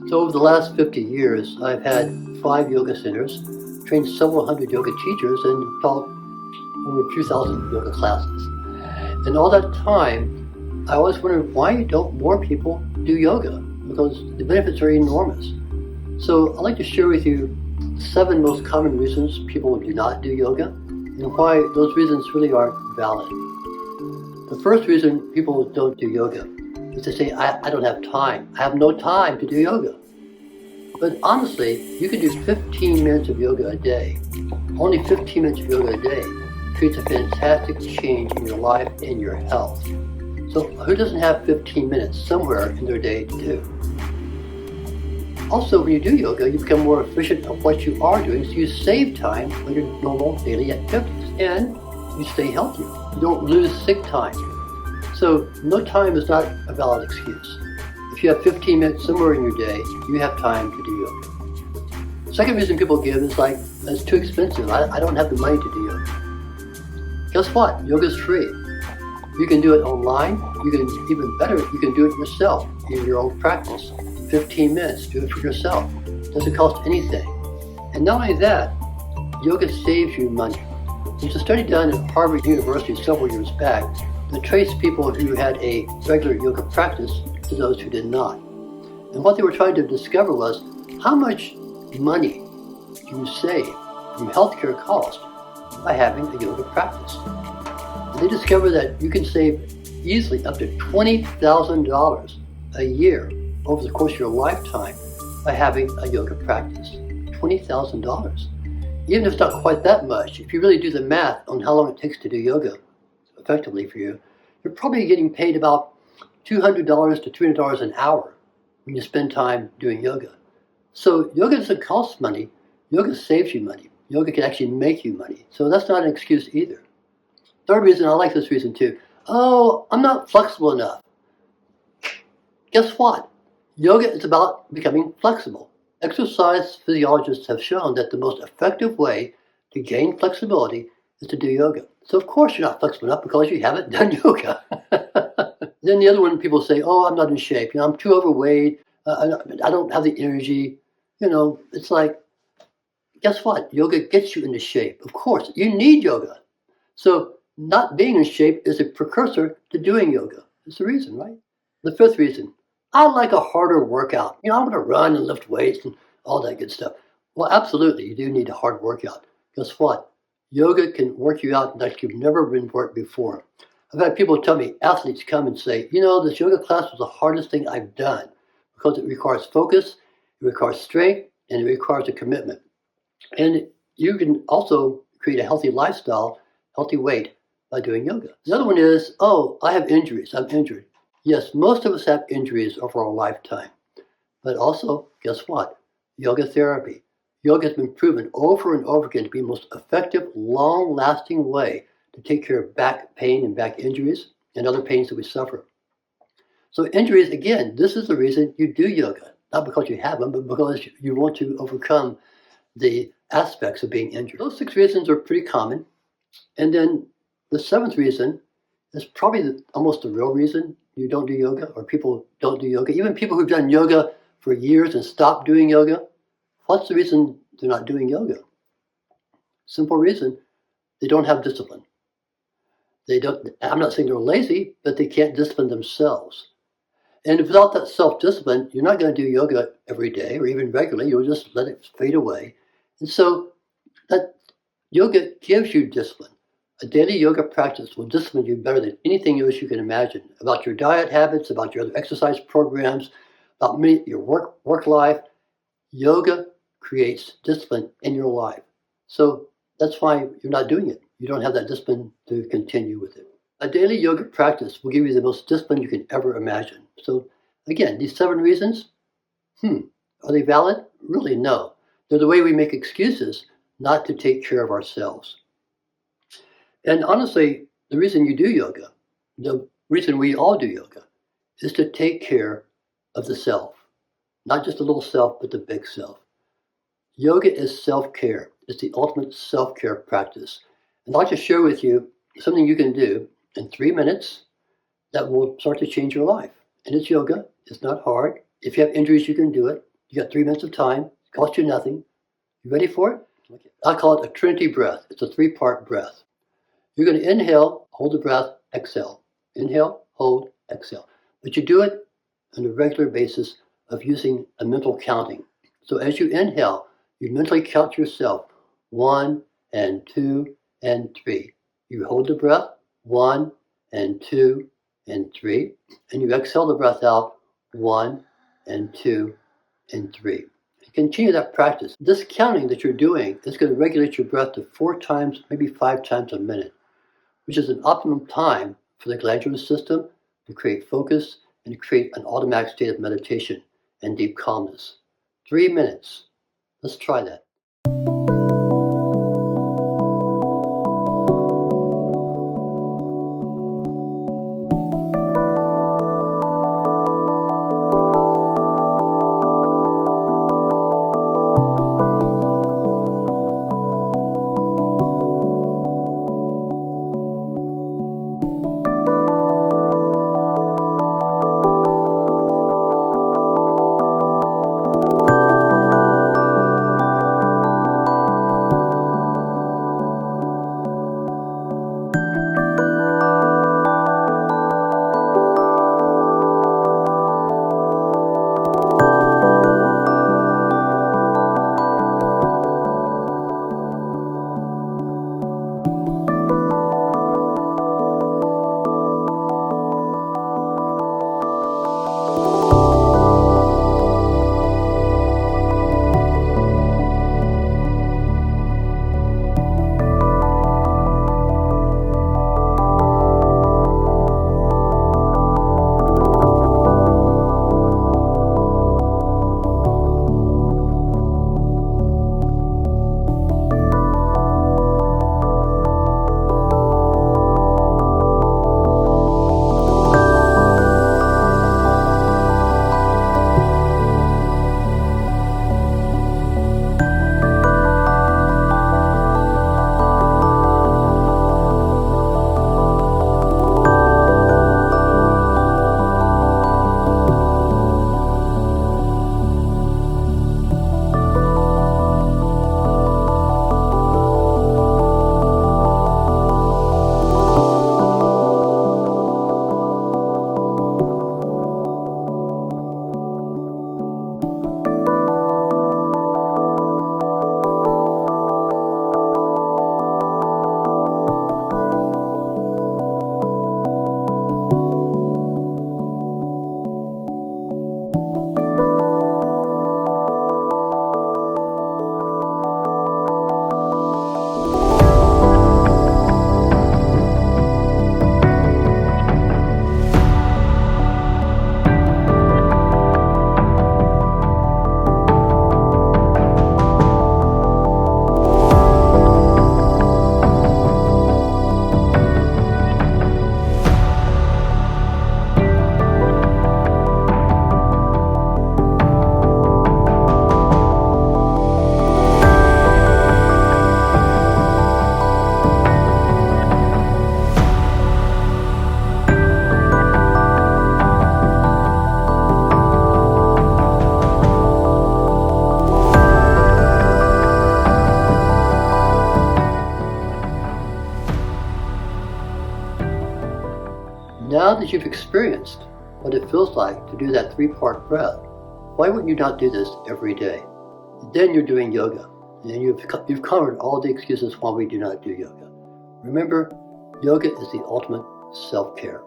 So over the last 50 years, I've had 5 yoga centers, trained several hundred yoga teachers, and taught over 2,000 yoga classes. And all that time, I always wondered, why don't more people do yoga? Because the benefits are enormous. So I'd like to share with you 7 most common reasons people do not do yoga, and why those reasons really aren't valid. The first reason people don't do yoga is to say, I don't have time. I have no time to do yoga. But honestly, you can do 15 minutes of yoga a day. Only 15 minutes of yoga a day creates a fantastic change in your life and your health. So who doesn't have 15 minutes somewhere in their day to do? Also, when you do yoga, you become more efficient at what you are doing, so you save time on your normal daily activities, and you stay healthier. You don't lose sick time. So no time is not a valid excuse. If you have 15 minutes somewhere in your day, you have time to do yoga. The second reason people give is like, it's too expensive. I don't have the money to do yoga. Guess what? Yoga is free. You can do it online. You can, even better, you can do it yourself in your own practice. 15 minutes, do it for yourself. It doesn't cost anything. And not only that, yoga saves you money. There's a study done at Harvard University several years back that traced people who had a regular yoga practice to those who did not. And what they were trying to discover was, how much money do you save from healthcare costs by having a yoga practice? And they discovered that you can save easily up to $20,000 a year over the course of your lifetime by having a yoga practice. $20,000. Even if it's not quite that much, if you really do the math on how long it takes to do yoga effectively for you, you're probably getting paid about $200 to $300 an hour when you spend time doing yoga. So yoga doesn't cost money. Yoga saves you money. Yoga can actually make you money. So that's not an excuse either. Third reason, I like this reason too. Oh, I'm not flexible enough. Guess what? Yoga is about becoming flexible. Exercise physiologists have shown that the most effective way to gain flexibility is to do yoga. So of course you're not flexible enough because you haven't done yoga. Then the other one, people say, oh, I'm not in shape. I'm too overweight. I don't have the energy. It's like, guess what? Yoga gets you into shape. Of course, you need yoga. So not being in shape is a precursor to doing yoga. It's the reason, right? The fifth reason, I like a harder workout. I want to run and lift weights and all that good stuff. Well, absolutely, you do need a hard workout. Guess what? Yoga can work you out like you've never been worked before. I've had people tell me, athletes come and say, this yoga class was the hardest thing I've done because it requires focus, it requires strength, and it requires a commitment. And you can also create a healthy lifestyle, healthy weight by doing yoga. The other one is, I have injuries. I'm injured. Yes, most of us have injuries over our lifetime. But also, guess what? Yoga therapy. Yoga has been proven over and over again to be the most effective, long-lasting way to take care of back pain and back injuries and other pains that we suffer. So injuries, again, this is the reason you do yoga. Not because you have them, but because you want to overcome the aspects of being injured. Those 6 reasons are pretty common. And then the 7th reason is probably almost the real reason you don't do yoga, or people don't do yoga. Even people who've done yoga for years and stopped doing yoga, what's the reason they're not doing yoga? Simple reason, they don't have discipline. I'm not saying they're lazy, but they can't discipline themselves. And without that self-discipline, you're not going to do yoga every day or even regularly. You'll just let it fade away. And so that yoga gives you discipline. A daily yoga practice will discipline you better than anything else you can imagine about your diet habits, about your other exercise programs, about your work life. Yoga creates discipline in your life. So that's why you're not doing it. You don't have that discipline to continue with it. A daily yoga practice will give you the most discipline you can ever imagine. So again, these 7 reasons, are they valid? Really, no. They're the way we make excuses not to take care of ourselves. And honestly, the reason you do yoga, the reason we all do yoga, is to take care of the self. Not just the little self, but the big self. Yoga is self-care. It's the ultimate self-care practice. And I'd like to share with you something you can do in 3 minutes that will start to change your life. And it's yoga. It's not hard. If you have injuries, you can do it. You got 3 minutes of time. It costs you nothing. You ready for it? Okay. I call it a Trinity Breath. It's a 3-part breath. You're going to inhale, hold the breath, exhale. Inhale, hold, exhale. But you do it on a regular basis of using a mental counting. So as you inhale, you mentally count yourself 1 and 2 and 3. You hold the breath 1 and 2 and 3, and you exhale the breath out 1 and 2 and 3. Continue that practice. This counting that you're doing is going to regulate your breath to 4 times, maybe 5 times a minute, which is an optimum time for the glandular system to create focus and to create an automatic state of meditation and deep calmness. 3 minutes. Let's try that. Now that you've experienced what it feels like to do that 3-part breath, why wouldn't you not do this every day? Then you're doing yoga, and you've covered all the excuses why we do not do yoga. Remember, yoga is the ultimate self-care.